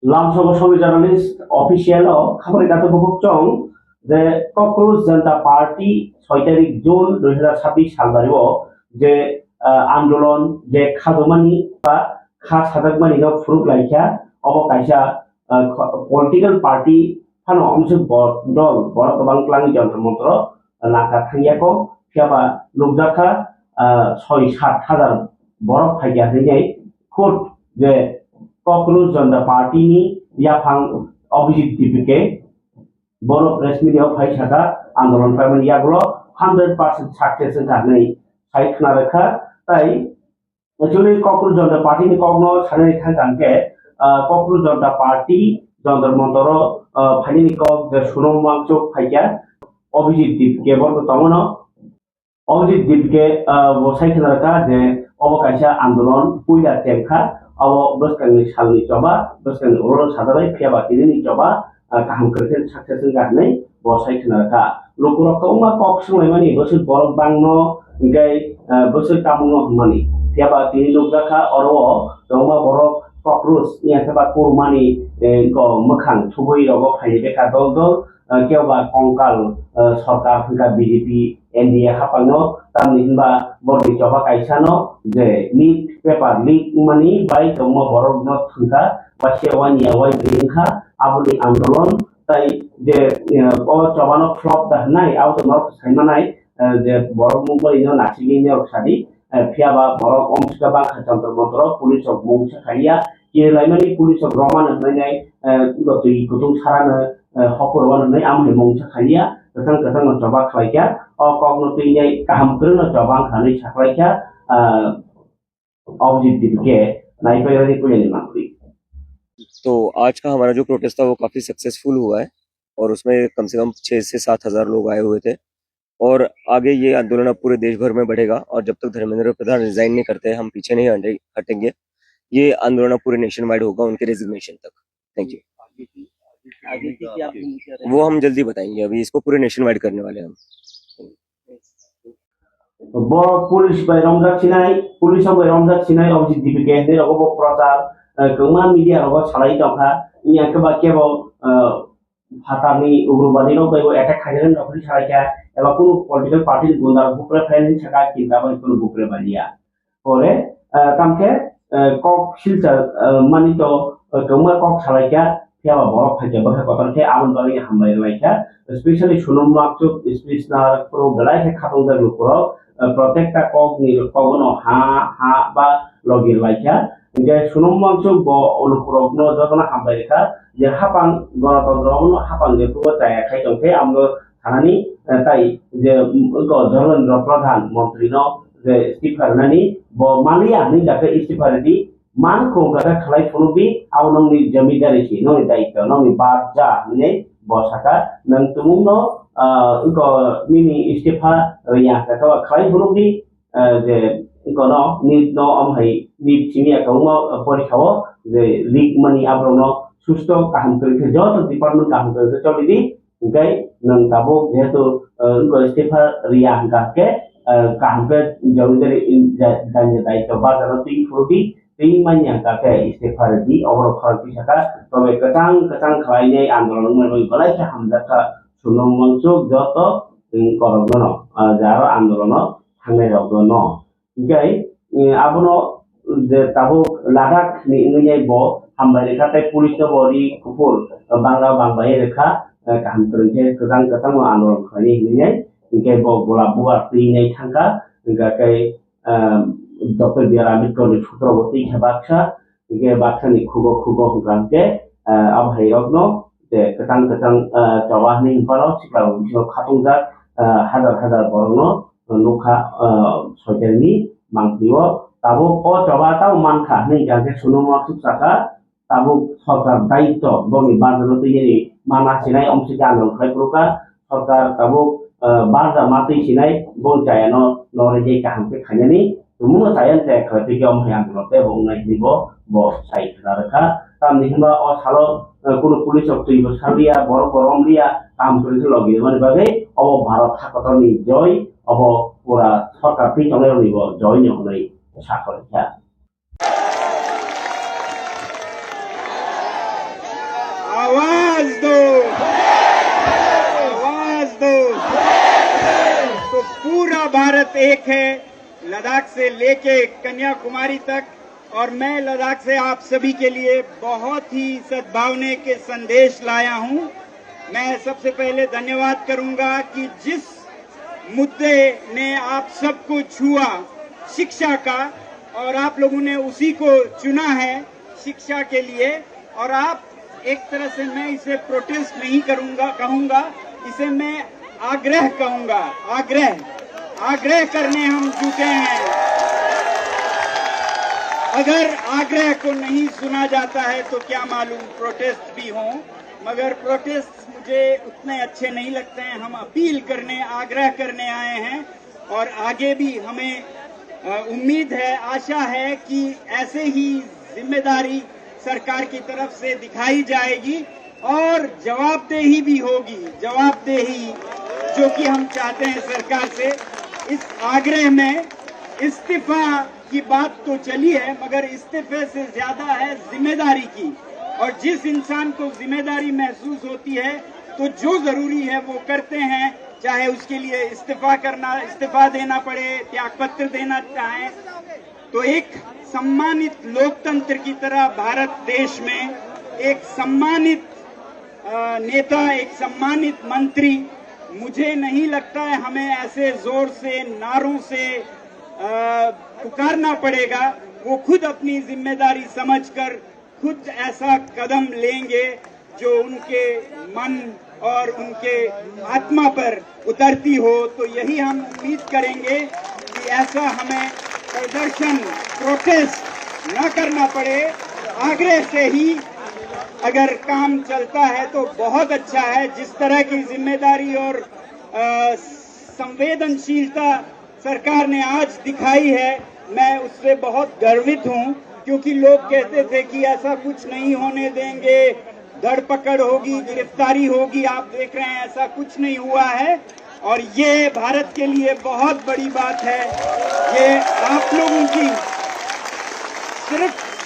Lamshogo Shomi journalist official খাবারে গাতে বকচং যে কক্রোচ জনতা পার্টি 6 তারিখ জুন 2026 সাল বারিও যে আন্দোলন যে খাদমানি বা খা সাদাকমানি ন ফুরুক লাইখা অবকাইসা পলিটিক্যাল পার্টি ফানো অংশ দল বড় বাংলানি যন্ত্র মন্ত্র নাকা থাইয়াকো ফিয়াবা লোকজাখা 6-7 হাজার বড় ফাইয়া হইনাই খুদ যে কক্রোচ জনতা পার্টিনি ইয়াফাং অভিজিৎ দীপিকে বড় প্রেস মিডিয়া ফাইসাকা আন্দোলন পাইমান ইয়াগুলো 100% সাকসেস জানাই সাইখনা রেখা তাই एक्चुअली कक्रोच जनता पार्टी नि कग्नो छाने थांकांके कक्रोच जनता पार्टी जंतर मंतर फाइनि कग जे सुनम मांगचो फाइया अभिजित दीपके बरको तमनो अभिजित दीपके बसाइ खनारका जे अबकाइसा आंदोलन पुइला टेमखा अब बसकांनि सालनि चबा बसकांनि ओरो सादाबाय फियाबा तिनि चबा काहाम करके सक्सेस गारनै बसाइ खनारका लोकरकौमा कक सुनायमानि बसुर बरक बांनो इंगाय बसुर कामुनो हमानि फियाबा तिनि लोकजाखा अरो दंबा बरक कक्रोच नियाखबा कुरमानि को मखां थुबुइ रग फाइनि बेका दल दल केवबा कंकाल सरकार फुंका बीजेपी एनडीए हापांनो तामनि हिनबा बरनि चबा काइसानो जे नीट पेपर लीक मानि बाय दंबा बरक न फुंका बासेवानि यावाय बिंखा आबुनि आंदोलन ताई जे ओ चबानो फ्लप दाहनाय आउट नर्थ साइमानाय जे बरक मुंबईनो नासिगिनो सादि फियाबा बरक अमसिका बांखा जंतर मंतर पुलिस अफ मुंसा खालिया किलाइमानि पुलिस अफ रमान होननाय गतै गुदुं सारानो हकरवान होननाय आमहे मुंसा खालिया गथां गथां जबा खालायखा अ कग्नोतैनाय गाहाम करनो जबा खानै साखलायखा अभिजित दीपके नाइपायरानि पुलिनि मांगुरि। तो आज का हमारा जो प्रोटेस्ट था वो काफी सक्सेसफुल हुआ है और उसमें कम से कम 6 से 7 हजार लोग आए हुए थे और आगे ये आंदोलन अब पूरे देश भर में बढ़ेगा और जब तक धर्मेंद्र प्रधान रिजाइन नहीं करते हम पीछे नहीं हटेंगे। ये आंदोलन पूरे नेशन वाइड होगा उनके रेजिग्नेशन तक। Thank you. वो हम जल्दी बताएंगे, अभी इसको पूरे नेशन वाइड करने वाले हैं हम। पुलिस बाय रंजाथिनाय पुलिस बाय रंजाथिनाय अभिजित दीपिके ने रगो प्रचार गोमा मीडिया रगो सालाय दंखा इयाखबा केबो फाटानि उग्रवादी नो बाय अटैक खायन नखरि सालायखा एबा कुनु पॉलिटिकल पार्टी गुंडा बुकरे फाइनेंस छका किंदा बाय कुनु बुकरे बालिया परे तामके कक सिलचा मानि तो गोमा कक सालायखा फियाबा बरफ फाइजा बखा कतरखे आमन बानि हामलाय लायखा स्पेशली सुनम माकचो स्पेशनार प्रो गलाय खातों दा लुकुरो प्रत्येकटा कक नि कगनो हा हा बा लगि लायखा इंगे सुनम माकचो ब लुकुरोनो जतना हामलाय रेखा जे हापां गणतंत्रनो हापां जे पुवा जाया खाय दंखे आमनो थानानि ताई जे धर्मेंद्र प्रधान मंत्री नो जे इस्तीफारनानि ब मालिया नि दाके इस्तीफारदि मान को गदा खलाय फुनुबि आवनंनि जमीदारि छि ननि दायित्व ननि बाजा ने बसाका नं तुमुनो को मिनि इस्तीफा या का खलाय फुनुबि जे कोनो निट नो अमहाय निट चिनिया कौमा परीक्षाओ जे लीक मनि आब्रनो सुस्त काहम करके जत डिपार्टमेंट काहम करके चलिदि इंगाय नं ताबो जेहेतु इस्तीफा रिया हंगाके काहम के जमीदारि दायित्व बाजानो ति फुनुबि मानिया काके इस्तीफार दी और खरती सका तबे कचां कचां खालायनाय आंदोलन में गलाय के हमजाका सुनम मंचो जत करगन जार आंदोलन थांनाय रगन गाय आबनो जे ताबो लादाख नि इंगै ब हमबाय रेखाते पुलिस न बरि कुपुर बांगा बांबाय रेखा काम करके कचां कचां आंदोलन खालायनाय हिनै इंगै ब गोला बुआ फ्रीनाय थांगा गाय डॉक्टर बी आर आम्बेडकर ने छत्रपति बाक्सा के बाक्सा नि खुगो खुगो हुगांके अब हैरगनो जे कतां कतां जवाहनी इम्फालो सिक्ला बिसो खातुंजा हाजार हाजार बरनो नखा सयतानि मांगलिओ ताबो क जवाता मानखा नै जाके सुनुमा सुसाका ताबो सरकार दायित्व बनि बारनो तैयारी माना सिनाय अमसिका नखलायफोरका सरकार ताबो बारजा मातै सिनाय बोलजायानो नरेजे काहामके खायनानि तुमुनो सायन से खरती के हम यहाँ गुलते बोंगना हिबो बो साइड रखा ताम निहिबा और सालो कुनो पुलिस अफसर इबो सालिया बर बरम लिया काम करके लगे माने बागे अब भारत हाकतनि जय अब पूरा सरकार थि चले निबो जय नि होनै साखरखा पूरा भारत एक है, लद्दाख से लेके कन्याकुमारी तक। और मैं लद्दाख से आप सभी के लिए बहुत ही सद्भावना के संदेश लाया हूं। मैं सबसे पहले धन्यवाद करूंगा कि जिस मुद्दे ने आप सबको छुआ, शिक्षा का, और आप लोगों ने उसी को चुना है शिक्षा के लिए। और आप एक तरह से, मैं इसे प्रोटेस्ट नहीं कहूंगा, इसे मैं आग्रह कहूंगा। आग्रह करने हम जुटे हैं। अगर आग्रह को नहीं सुना जाता है तो क्या मालूम प्रोटेस्ट भी हो, मगर प्रोटेस्ट मुझे उतने अच्छे नहीं लगते हैं। हम अपील करने, आग्रह करने आए हैं। और आगे भी हमें उम्मीद है, आशा है कि ऐसे ही जिम्मेदारी सरकार की तरफ से दिखाई जाएगी और जवाबदेही भी होगी। जवाबदेही जो कि हम चाहते हैं सरकार से। इस आग्रह में इस्तीफा की बात तो चली है, मगर इस्तीफे से ज्यादा है जिम्मेदारी की। और जिस इंसान को जिम्मेदारी महसूस होती है तो जो जरूरी है वो करते हैं, चाहे उसके लिए इस्तीफा देना पड़े, त्यागपत्र देना चाहें। तो एक सम्मानित लोकतंत्र की तरह भारत देश में एक सम्मानित नेता, एक सम्मानित मंत्री, मुझे नहीं लगता है हमें ऐसे जोर से, नारों से पुकारना पड़ेगा। वो खुद अपनी जिम्मेदारी समझकर खुद ऐसा कदम लेंगे जो उनके मन और उनके आत्मा पर उतरती हो। तो यही हम उम्मीद करेंगे कि ऐसा हमें प्रदर्शन, प्रोटेस्ट न करना पड़े। आग्रह से ही अगर काम चलता है तो बहुत अच्छा है। जिस तरह की जिम्मेदारी और संवेदनशीलता सरकार ने आज दिखाई है, मैं उससे बहुत गर्वित हूं। क्योंकि लोग कहते थे कि ऐसा कुछ नहीं होने देंगे, धरपकड़ होगी, गिरफ्तारी होगी। आप देख रहे हैं ऐसा कुछ नहीं हुआ है। और ये भारत के लिए बहुत बड़ी बात है। ये आप लोगों की,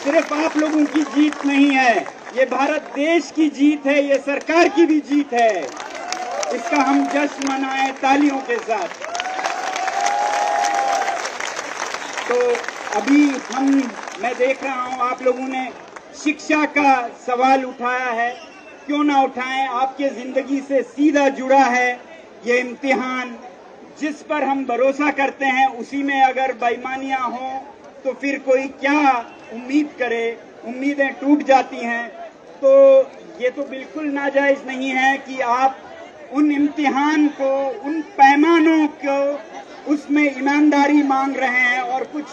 सिर्फ आप लोगों की जीत नहीं है, ये भारत देश की जीत है, ये सरकार की भी जीत है। इसका हम जश्न मनाएं तालियों के साथ। तो अभी मैं देख रहा हूं आप लोगों ने शिक्षा का सवाल उठाया है। क्यों ना उठाएं, आपके जिंदगी से सीधा जुड़ा है ये इम्तिहान। जिस पर हम भरोसा करते हैं उसी में अगर बेईमानियां हो तो फिर कोई क्या उम्मीद करे, उम्मीदें टूट जाती हैं। तो ये तो बिल्कुल नाजायज नहीं है कि आप उन इम्तिहान को, उन पैमानों को, उसमें ईमानदारी मांग रहे हैं और कुछ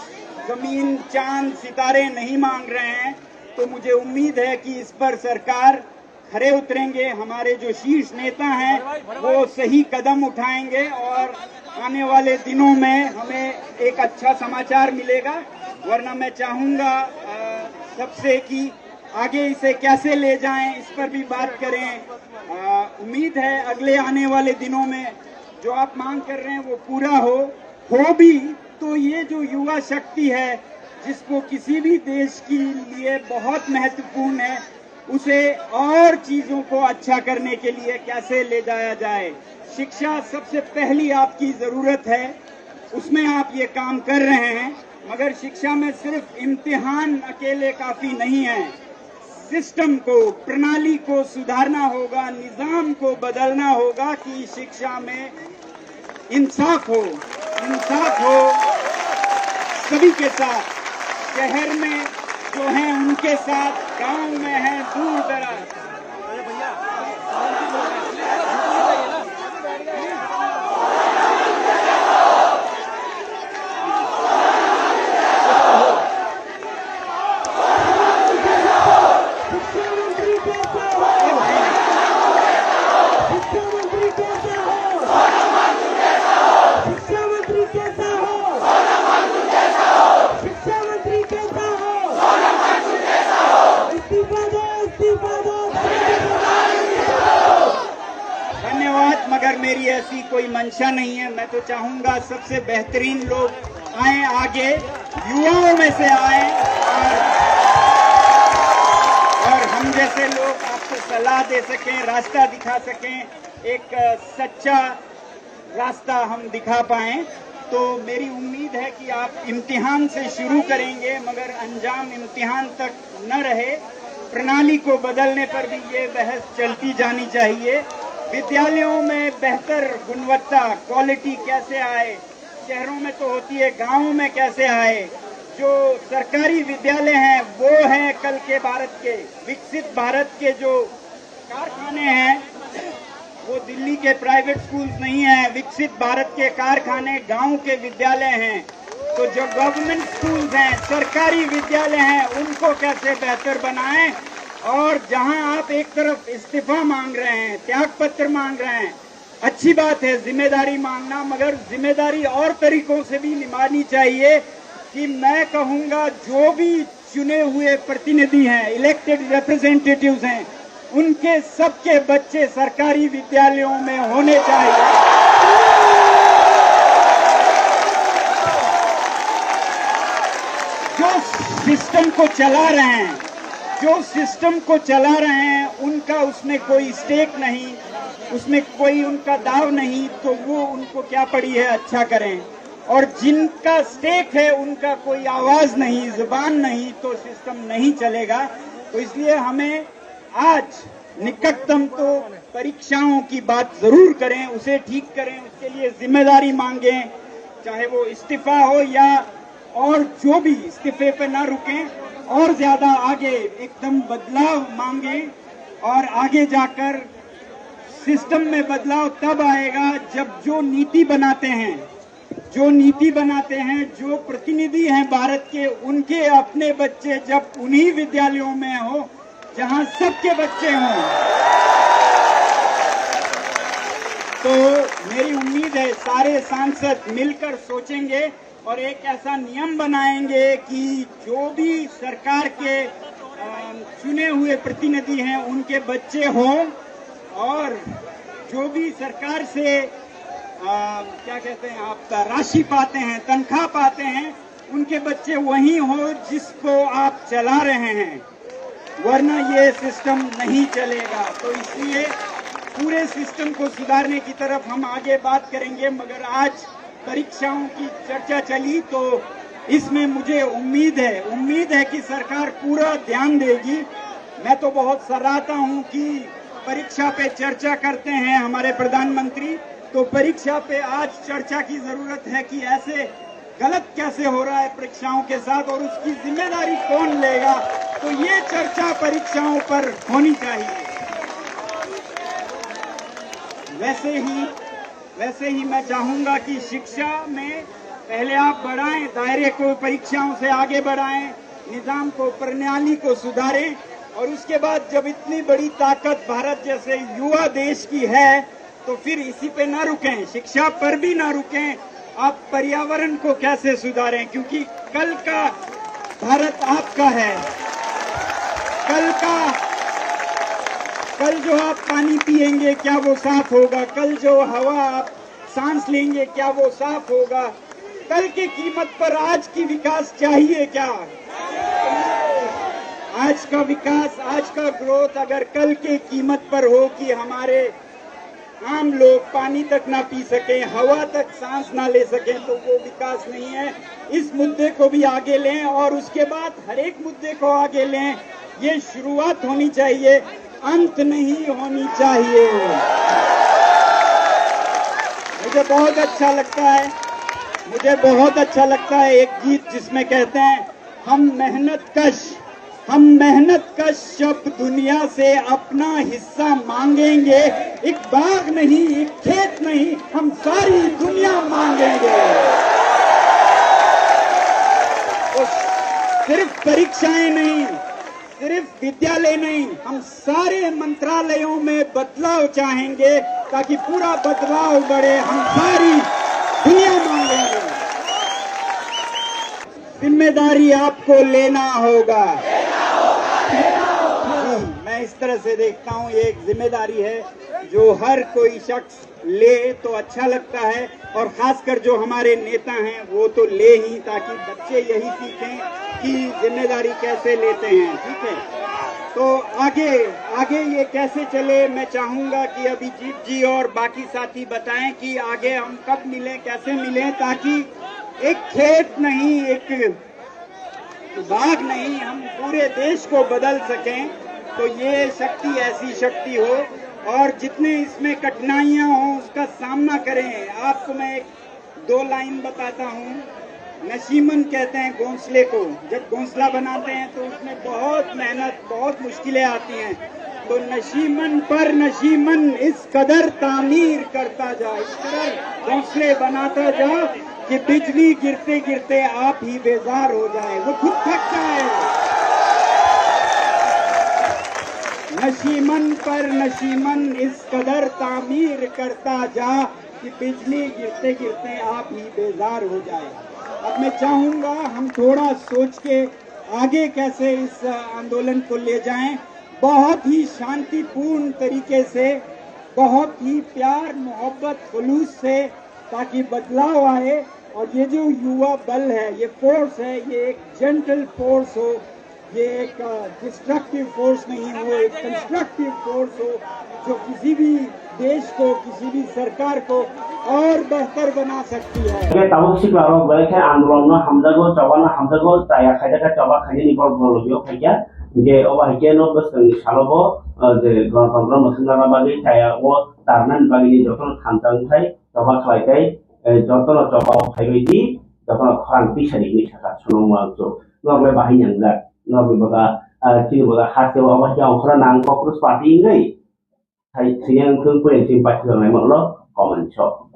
जमीन, चांद, सितारे नहीं मांग रहे हैं। तो मुझे उम्मीद है कि इस पर सरकार खरे उतरेंगे। हमारे जो शीर्ष नेता हैं वो सही कदम उठाएंगे और आने वाले दिनों में हमें एक अच्छा समाचार मिलेगा। वरना मैं चाहूंगा सबसे कि आगे इसे कैसे ले जाएं, इस पर भी बात करें। उम्मीद है अगले आने वाले दिनों में जो आप मांग कर रहे हैं वो पूरा हो भी तो ये जो युवा शक्ति है, जिसको किसी भी देश के लिए बहुत महत्वपूर्ण है, उसे और चीजों को अच्छा करने के लिए कैसे ले जाया जाए। शिक्षा सबसे पहली आपकी जरूरत है, उसमें आप ये काम कर रहे हैं। मगर शिक्षा में सिर्फ इम्तिहान अकेले काफी नहीं है। सिस्टम को, प्रणाली को सुधारना होगा, निजाम को बदलना होगा कि शिक्षा में इंसाफ हो सभी के साथ। शहर में जो हैं उनके साथ, गांव में हैं, दूर दराज। मगर मेरी ऐसी कोई मंशा नहीं है। मैं तो चाहूंगा सबसे बेहतरीन लोग आए आगे, युवाओं में से आए और हम जैसे लोग आपको सलाह दे सकें, रास्ता दिखा सकें, एक सच्चा रास्ता हम दिखा पाएं। तो मेरी उम्मीद है कि आप इम्तिहान से शुरू करेंगे मगर अंजाम इम्तिहान तक न रहे, प्रणाली को बदलने पर भी ये बहस चलती जानी चाहिए। विद्यालयों में बेहतर गुणवत्ता क्वालिटी कैसे आए, शहरों में तो होती है, गांवों में कैसे आए। जो सरकारी विद्यालय हैं वो हैं कल के भारत के, विकसित भारत के जो कारखाने हैं वो दिल्ली के प्राइवेट स्कूल्स नहीं हैं। विकसित भारत के कारखाने गांव के विद्यालय हैं। तो जो गवर्नमेंट स्कूल्स हैं, सरकारी विद्यालय हैं, उनको कैसे बेहतर बनाएं। और जहां आप एक तरफ इस्तीफा मांग रहे हैं, त्याग पत्र मांग रहे हैं, अच्छी बात है जिम्मेदारी मांगना, मगर जिम्मेदारी और तरीकों से भी निभानी चाहिए। कि मैं कहूंगा जो भी चुने हुए प्रतिनिधि हैं, इलेक्टेड रिप्रेजेंटेटिव्स हैं, उनके सबके बच्चे सरकारी विद्यालयों में होने चाहिए। जो सिस्टम को चला रहे हैं उनका उसमें कोई स्टेक नहीं, उसमें कोई उनका दाव नहीं, तो वो उनको क्या पड़ी है, अच्छा करें। और जिनका स्टेक है उनका कोई आवाज नहीं, जुबान नहीं, तो सिस्टम नहीं चलेगा। तो इसलिए हमें आज निकटतम तो परीक्षाओं की बात जरूर करें, उसे ठीक करें, उसके लिए जिम्मेदारी मांगें, चाहे वो इस्तीफा हो या और जो भी, इस्तीफे पे ना रुकें और ज्यादा आगे एकदम बदलाव मांगें। और आगे जाकर सिस्टम में बदलाव तब आएगा जब जो नीति बनाते हैं, जो प्रतिनिधि हैं भारत के, उनके अपने बच्चे जब उन्हीं विद्यालयों में हो जहां सबके बच्चे हों। तो मेरी उम्मीद है सारे सांसद मिलकर सोचेंगे और एक ऐसा नियम बनाएंगे कि जो भी सरकार के चुने हुए प्रतिनिधि हैं उनके बच्चे हों, और जो भी सरकार से क्या कहते हैं आप, राशि पाते हैं, तनख्वाह पाते हैं, उनके बच्चे वही हो जिसको आप चला रहे हैं, वरना ये सिस्टम नहीं चलेगा। तो इसलिए पूरे सिस्टम को सुधारने की तरफ हम आगे बात करेंगे। मगर आज परीक्षाओं की चर्चा चली तो इसमें मुझे उम्मीद है कि सरकार पूरा ध्यान देगी। मैं तो बहुत सराहता हूं कि परीक्षा पे चर्चा करते हैं हमारे प्रधानमंत्री, तो परीक्षा पे आज चर्चा की जरूरत है कि ऐसे गलत कैसे हो रहा है परीक्षाओं के साथ और उसकी जिम्मेदारी कौन लेगा। तो ये चर्चा परीक्षाओं पर होनी चाहिए। वैसे ही मैं चाहूंगा कि शिक्षा में पहले आप बढ़ाएं, दायरे को परीक्षाओं से आगे बढ़ाएं, निजाम को, प्रणाली को सुधारें, और उसके बाद जब इतनी बड़ी ताकत भारत जैसे युवा देश की है तो फिर इसी पे ना रुकें, शिक्षा पर भी ना रुकें। आप पर्यावरण को कैसे सुधारें, क्योंकि कल का भारत आपका है। कल जो आप पानी पिएंगे क्या वो साफ होगा, कल जो हवा आप सांस लेंगे क्या वो साफ होगा। कल की कीमत पर आज की विकास चाहिए क्या? आज का विकास, आज का ग्रोथ अगर कल के कीमत पर हो कि हमारे आम लोग पानी तक ना पी सकें, हवा तक सांस ना ले सकें, तो वो विकास नहीं है। इस मुद्दे को भी आगे लें और उसके बाद हर एक मुद्दे को आगे लें। ये शुरुआत होनी चाहिए, अंत नहीं होनी चाहिए। मुझे बहुत अच्छा लगता है एक गीत जिसमें कहते हैं, हम मेहनत कश शब्द दुनिया से अपना हिस्सा मांगेंगे, एक बाग नहीं, एक खेत नहीं, हम सारी दुनिया मांगेंगे। तो सिर्फ परीक्षाएं नहीं, सिर्फ विद्यालय नहीं, हम सारे मंत्रालयों में बदलाव चाहेंगे ताकि पूरा बदलाव बढ़े, हम सारी दुनिया मांगेंगे। जिम्मेदारी आपको लेना होगा। मैं इस तरह से देखता हूँ, ये एक जिम्मेदारी है जो हर कोई शख्स ले तो अच्छा लगता है, और खासकर जो हमारे नेता हैं वो तो ले ही, ताकि बच्चे यही सीखें कि जिम्मेदारी कैसे लेते हैं। ठीक है। तो आगे आगे ये कैसे चले, मैं चाहूंगा कि अभिजीत जी और बाकी साथी बताएं कि आगे हम कब मिलें, कैसे मिलें, ताकि एक खेत नहीं, एक बाग नहीं, हम पूरे देश को बदल सकें। तो ये शक्ति ऐसी शक्ति हो और जितने इसमें कठिनाइयां हों उसका सामना करें। आपको मैं एक दो लाइन बताता हूँ। नशीमन कहते हैं घोंसले को, जब घोंसला बनाते हैं तो उसमें बहुत मेहनत, बहुत मुश्किलें आती हैं। तो नशीमन पर नशीमन इस कदर तामीर करता जा, इस कदर घोंसले बनाता जा कि बिजली गिरते गिरते आप ही बेजार हो जाए, वो खुद थक जाए। नशीमन पर नशीमन इस कदर तामीर करता जा कि बिजली गिरते गिरते आप ही बेजार हो जाए। अब मैं चाहूंगा हम थोड़ा सोच के आगे कैसे इस आंदोलन को ले जाएं, बहुत ही शांतिपूर्ण तरीके से, बहुत ही प्यार मोहब्बत खुलूस से, ताकि बदलाव आए। और ये जो युवा बल है, ये फोर्स है, ये एक जेंटल फोर्स हो, ये एक डिस्ट्रक्टिव फोर्स नहीं हो, एक कंस्ट्रक्टिव फोर्स हो जो किसी भी देश को, किसी भी सरकार को और बेहतर बना सकती है। Oke, tahu sih kalau balik ke Androno Hamzago, Cawana Hamzago, saya kaya coba kaya ni kalau kaya, je oba kaya no bus kan salobo, je kontrol mesin dalam bagi saya o tarnan bagi ni jodoh hantam saya, coba kaya jodoh coba kaya ini, jodoh kurang bisa ini saya senang waktu, nggak boleh bahin yang enggak, nggak boleh baga, ciri baga hasil oba yang kurang nangkop terus party ini, saya yang kurang simpati dengan mana lo, komen shop.